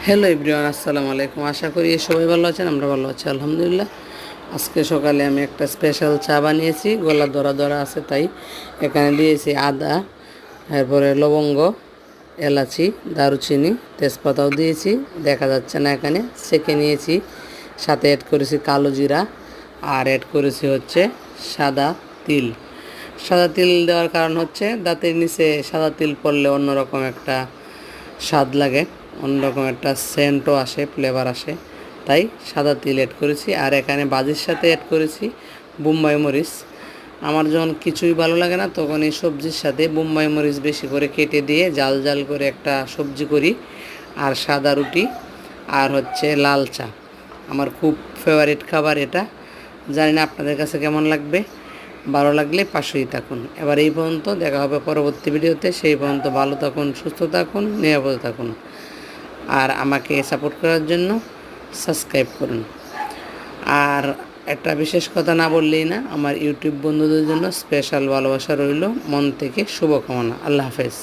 Hello everyone, আসসালামু আলাইকুম। আশা করি সবাই ভালো আছেন, আমরা ভালো আছি আলহামদুলিল্লাহ। আজকে সকালে আমি একটা স্পেশাল চা বানিয়েছি, গলা ধরা ধরা আছে তাই এখানে দিয়েছি আদা, এরপরে লবঙ্গ, এলাচি, দারুচিনি, তেজপাতাও দিয়েছি, দেখা যাচ্ছে না এখানে, সেঁকে নিয়েছি। সাথে অ্যাড করেছি কালো জিরা আর অ্যাড করেছি হচ্ছে সাদা তিল। সাদা তিল দেওয়ার কারণ হচ্ছে দাঁতের নিচে সাদা তিল পড়লে অন্যরকম একটা স্বাদ লাগে, অন্যরকম একটা সেন্টও আসে, ফ্লেভার আসে, তাই সাদা তিল অ্যাড করেছি। আর এখানে বাজির সাথে অ্যাড করেছি বোম্বাই মরিচ। আমার যখন কিছুই ভালো লাগে না তখন এই সবজির সাথে বোম্বাই মরিচ বেশি করে কেটে দিয়ে জাল জাল করে একটা সবজি করি। আর সাদা রুটি আর হচ্ছে লাল চা, আমার খুব ফেভারিট খাবার এটা। জানি না আপনাদের কাছে কেমন লাগবে, ভালো লাগলে পাশেই থাকুন। এবার এই পর্যন্ত, দেখা হবে পরবর্তী ভিডিওতে। সেই পর্যন্ত ভালো থাকুন, সুস্থ থাকুন, নিরাপদে থাকুন। আর আমাকে সাপোর্ট করার জন্য সাবস্ক্রাইব করুন। আর একটা বিশেষ কথা না বললেই না, আমার ইউটিউব বন্ধুদের জন্য স্পেশাল ভালোবাসা রইল, মন থেকে শুভকামনা। আল্লাহ হাফেজ।